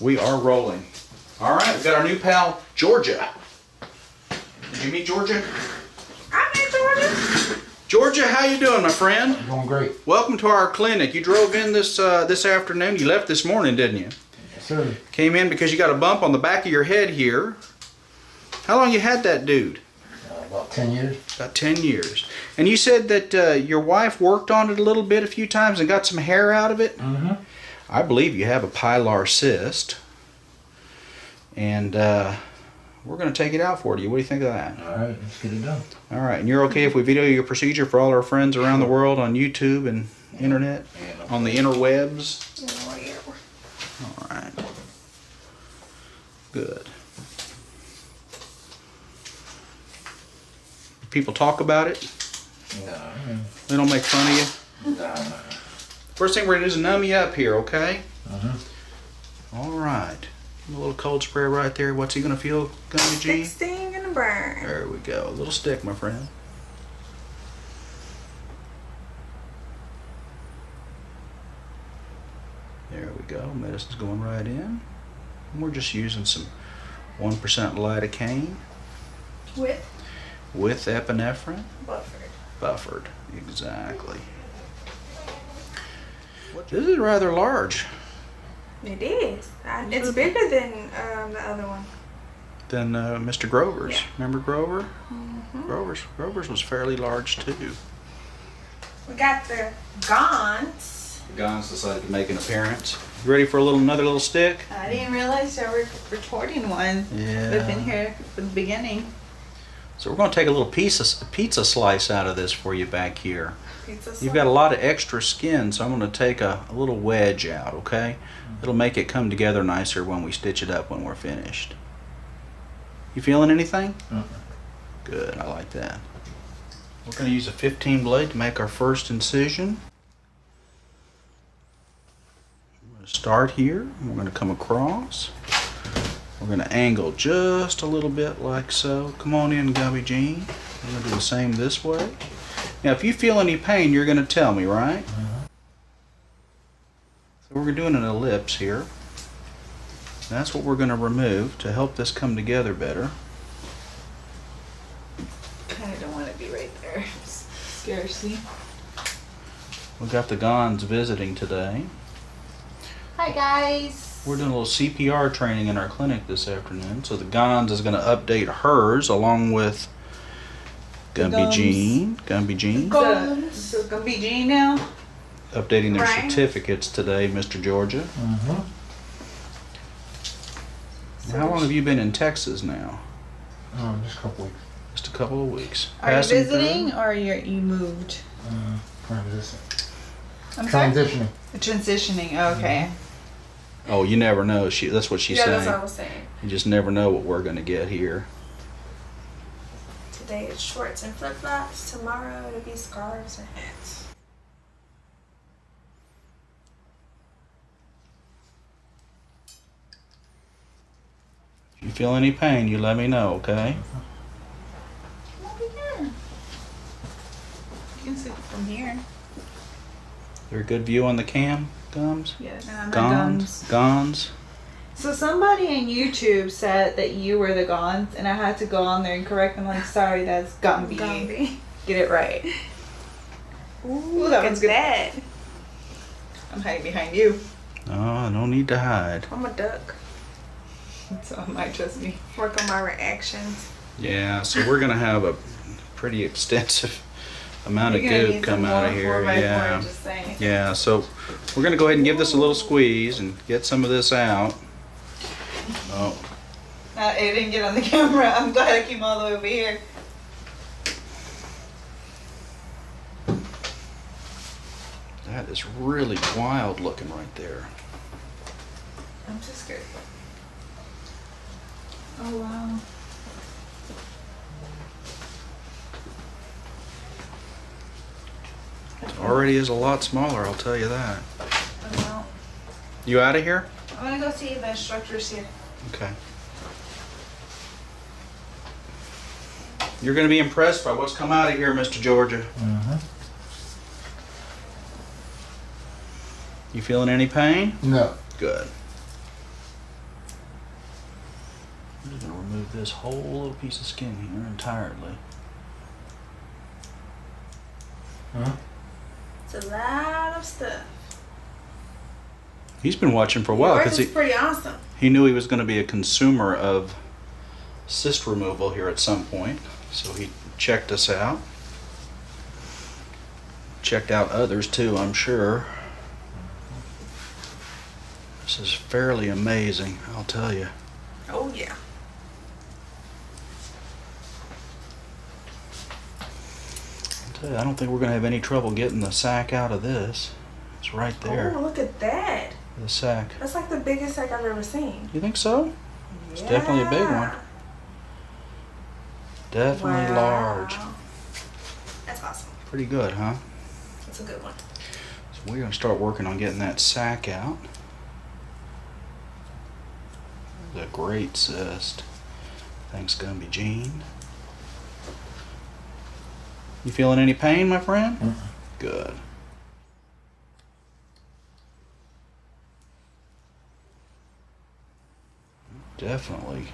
We are rolling. All right, we got our new pal, Georgia. Did you meet Georgia? I met Georgia. Georgia, how you doing, my friend? I'm doing great. Welcome to our clinic. You drove in this afternoon. You left this morning, didn't you? Yes, sir. Came in because you got a bump on the back of your head here. How long you had that, dude? About 10 years. About 10 years. And you said that your wife worked on it a little bit a few times and got some hair out of it? Mm-hmm. I believe you have a pilar cyst. And we're going to take it out for you. What do you think of that? All right, let's get it done. All right. And you're okay if we video your procedure for all our friends around the world on YouTube and internet? On the interwebs? All right. Good. People talk about it? No. They don't make fun of you? No. First thing we're going to do is numb you up here, okay? Mm-hmm. All right. A little cold spray right there. What's he going to feel, Gummy G? Sting and a burn. There we go. A little stick, my friend. There we go. Medicine's going right in. And we're just using some 1% lidocaine with epinephrine. Buffered. Exactly. This is rather large. It is. It's bigger than the other one. Than Mr. Grover's. Yeah. Remember Grover? Mm-hmm. Grover's was fairly large too. We got the Gons. The Gons decided to make an appearance. You ready for another little stick? I didn't realize I was recording one. Yeah. We've been here from the beginning. So we're going to take a little pizza slice out of this for you back here. Pizza You've got a lot of extra skin, so I'm going to take a little wedge out, okay? It'll make it come together nicer when we stitch it up when we're finished. You feeling anything? Good, I like that. We're going to use a 15 blade to make our first incision. We're going to start here. We're going to come across. We're going to angle just a little bit like so. Come on in, Gummy Jean. We're going to do the same this way. Now, if you feel any pain, you're going to tell me, right? So we're doing an ellipse here. That's what we're going to remove to help this come together better. Kind of don't want to be right there. Scarcely. We got the Gons visiting today. Hi guys. We're doing a little CPR training in our clinic this afternoon. So the Gons is going to update hers along with Gumby Jean. Gumby Jean. So it's gonna be Jean now. Updating their Right. certificates today, Mr. Georgia. Mm-hmm. How long have you been in Texas now? Just a couple weeks. Just a couple of weeks. Are you Passing visiting through? or you moved? I'm sorry? Transitioning. Transitioning. Okay. Oh, you never know. That's what she's Yeah, saying. that's what I was saying. You just never know what we're going to get here. Today it's shorts and flip-flops. Tomorrow it'll be scarves and hats. If you feel any pain, you let me know, okay? Over here. You can see it from here. There a good view on the cam, Gums? Yes. Gons? So somebody on YouTube said that you were the Gons, and I had to go on there and correct them. Like, sorry, that's Gumby. Gumby. Get it right. Ooh, that look one's at good. that. I'm hiding behind you, Oh, no need to hide. I'm a duck. so it might just be. Work on my reactions. Yeah, so we're going to have a pretty extensive amount of You're gonna goop need come some out of more here. 4x4, Yeah. just saying. Yeah, so we're going to go ahead and give this a little squeeze and get some of this out. Oh, It didn't get on the camera. I'm glad I came all the way over here. that is really wild looking right there. I'm too scared. Oh wow. It already is a lot smaller, I'll tell you that. Well, You out of here? I'm gonna go see the instructors here. Okay. You're going to be impressed by what's come out of here, Mr. Georgia. Mm-hmm. You feeling any pain? No. Good. I'm just going to remove this whole little piece of skin here entirely. Huh? It's a lot of stuff. He's been watching for a while because Yours is pretty awesome. he knew he was going to be a consumer of cyst removal here at some point. So he checked us out. Checked out others too, I'm sure. This is fairly amazing, I'll tell you. Oh yeah. I don't think we're going to have any trouble getting the sac out of this. It's right there. Oh, look at that. The sac. That's like the biggest sack I've ever seen. You think so? It's definitely a big one. Definitely large. That's awesome. Pretty good, huh? That's a good one. So we're going to start working on getting that sac out. The great cyst. Thanks, Gumby Jean. You feeling any pain, my friend? Mm-mm. Good. Definitely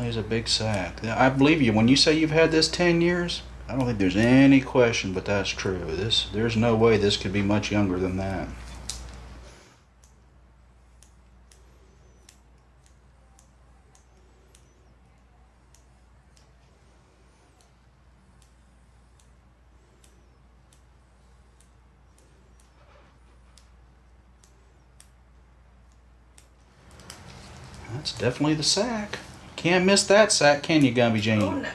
is a big sack. I believe you. When you say you've had this 10 years, I don't think there's any question but that's true. There's no way this could be much younger than that. That's definitely the sack. Can't miss that sack, can you, Gumby Jean? Oh no.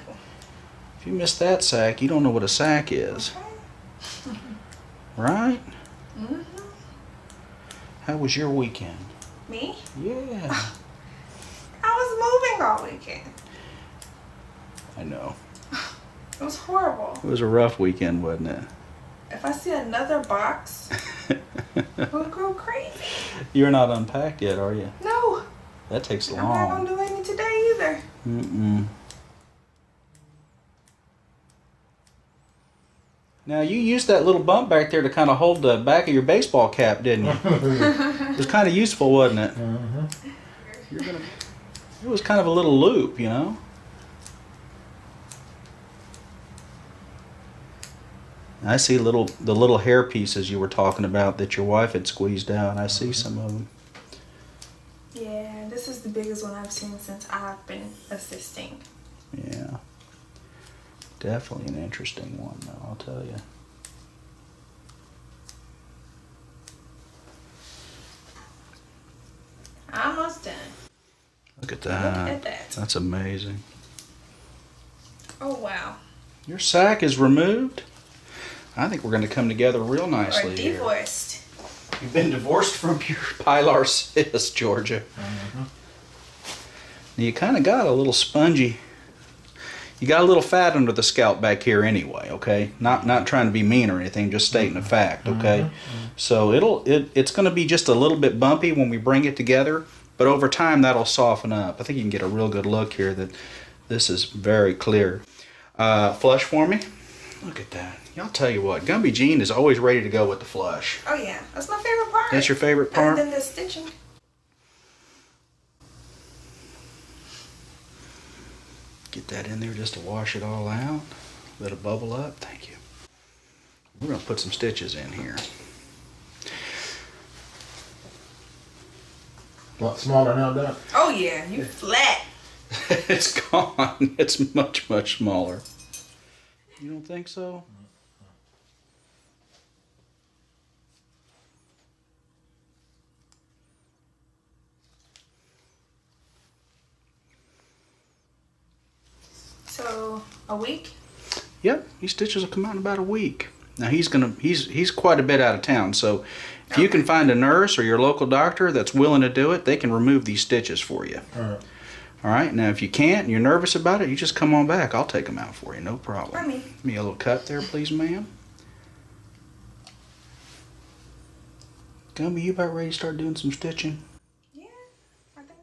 If you miss that sack, you don't know what a sack is. Okay. Right? Mm-hmm. How was your weekend? Me? Yeah. I was moving all weekend. I know. It was horrible. It was a rough weekend, wasn't it? If I see another box, we'll go crazy. You're not unpacked yet, are you? No. That takes I'm not long. gonna do any today either. Mm-mm. Now, you used that little bump back there to kind of hold the back of your baseball cap, didn't you? It was kind of useful, wasn't it? Mm-hmm. It was kind of a little loop, you know? I see the little hair pieces you were talking about that your wife had squeezed out. I see some of them. Yeah, this is the biggest one I've seen since I've been assisting. Yeah. Definitely an interesting one, though, I'll tell you. Almost done. Look at that. Look at that. That's amazing. Oh wow. Your sack is removed. I think we're going to come together real Or nicely here. divorced. You've been divorced from your pilar cyst, Georgia. Mm-hmm. Now you kind of got a little spongy. You got a little fat under the scalp back here anyway, okay? Not trying to be mean or anything, just stating a fact, okay? Mm-hmm. So it's going to be just a little bit bumpy when we bring it together, but over time that'll soften up. I think you can get a real good look here that this is very clear. Flush for me. Look at that. I'll tell you what, Gumby Jean is always ready to go with the flush. Oh yeah, that's my favorite part. That's your favorite part? Other than the stitching. Get that in there just to wash it all out. Let it bubble up. Thank you. We're going to put some stitches in here. A lot smaller now, Doc. Oh yeah, you flat. It's gone. It's much, much smaller. You don't think so? So a week? Yep, these stitches will come out in about a week. Now he's quite a bit out of town, so if you can find a nurse or your local doctor that's willing to do it, they can remove these stitches for you. All right. All right, now if you can't and you're nervous about it, you just come on back. I'll take them out for you, no problem. For me. Give me a little cut there, please, ma'am. Gumby, you about ready to start doing some stitching? Yeah, I think.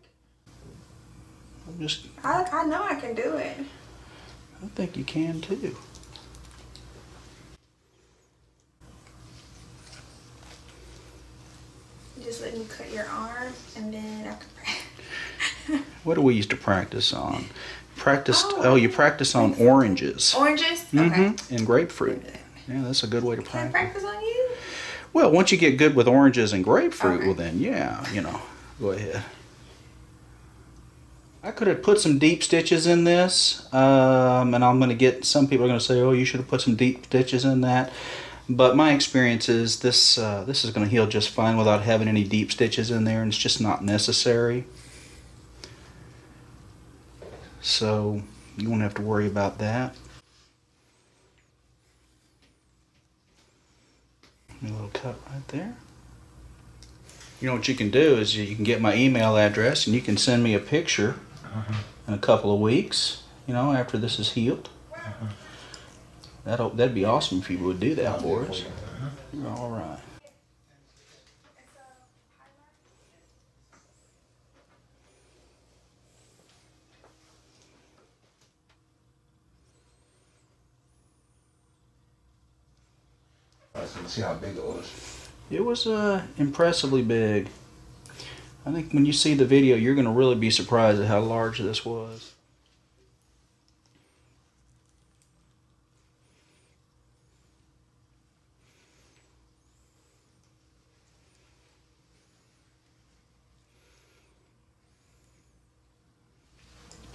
I I know I can do it. think you can too. Just let me cut your arm and then I can. What do we used to practice on? You practice on oranges. Oranges? Okay. Mm-hmm. And grapefruit. Yeah, that's a good way to Can I practice. practice on you? Well, once you get good with oranges and grapefruit, Okay. well then, yeah, you know, go ahead. I could have put some deep stitches in this, and I'm going to get, some people are going to say, oh, you should have put some deep stitches in that. But my experience is this is going to heal just fine without having any deep stitches in there, and it's just not necessary. So you won't have to worry about that. A little cut right there. You know what you can do is you can get my email address and you can send me a picture in a couple of weeks, you know, after this is healed. That'd be awesome if you would do that for us. All right. Let's see how big it was. It was impressively big. I think when you see the video, you're going to really be surprised at how large this was.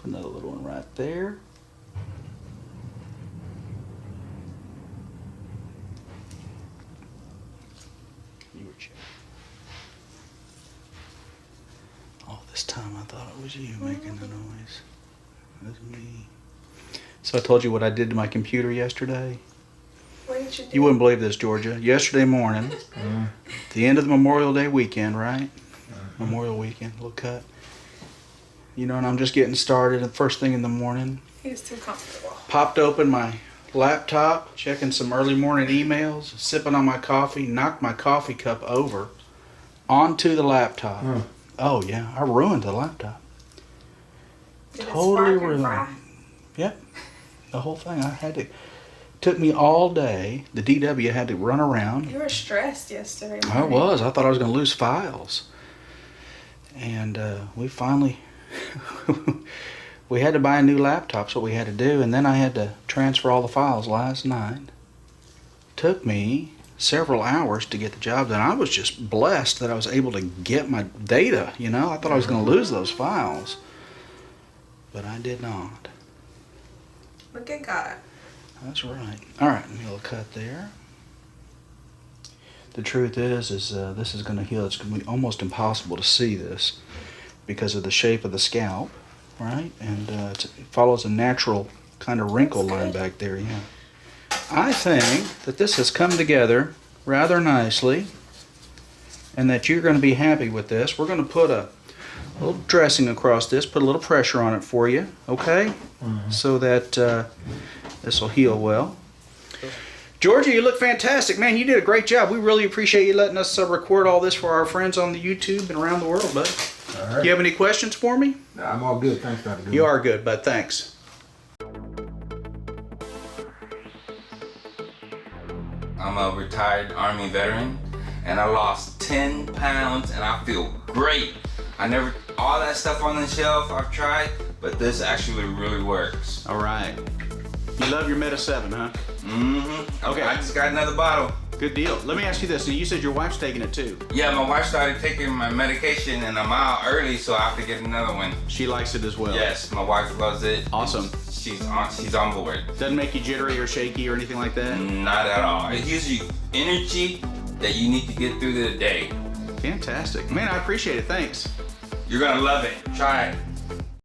Put another little one right there. You were checking. All this time I thought it was you making the noise. It was me. So I told you what I did to my computer yesterday. What did you do? You wouldn't believe this, Georgia. Yesterday morning, the end of the Memorial Day weekend, right? Memorial weekend, little cut. You know, and I'm just getting started, and first thing in the morning, He was too comfortable. popped open my laptop, checking some early morning emails, sipping on my coffee, knocked my coffee cup over onto the laptop. Oh yeah, I ruined the laptop. Did Totally it spark and ruined. fry? Yep, the whole thing. Took me all day. The DW had to run around. You were stressed yesterday I morning. was. I thought I was going to lose files. And we finally, we had to buy a new laptop, so we had to do. And then I had to transfer all the files last night. Took me several hours to get the job done. I was just blessed that I was able to get my data, you know. I thought I was going to lose those files. But I did not. Look at God. That's right. All right, let me a little cut there. The truth is this is going to heal. It's going to be almost impossible to see this because of the shape of the scalp, right? And it follows a natural kind of wrinkle line back there, yeah. I think that this has come together rather nicely and that you're going to be happy with this. We're going to put a little dressing across this, put a little pressure on it for you, okay? So that this will heal well. Georgia, you look fantastic. Man, you did a great job. We really appreciate you letting us record all this for our friends on the YouTube and around the world, bud. All right. You have any questions for me? Nah, I'm all good. Thanks, Dr. Gilmore. You are good, bud. Thanks. I'm a retired Army veteran, and I lost 10 pounds, and I feel great. All that stuff on the shelf I've tried, but this actually really works. All right. You love your metaseven, huh? Mm-hmm. Okay. I just got another bottle. Good deal. Let me ask you this. You said your wife's taking it too. Yeah, my wife started taking my medication, and I'm out early, so I have to get another one. She likes it as well. Yes, my wife loves it. Awesome. She's on board. Doesn't make you jittery or shaky or anything like that? Not at all. It gives you energy that you need to get through the day. Fantastic. Man, I appreciate it. Thanks. You're gonna love it. Try it.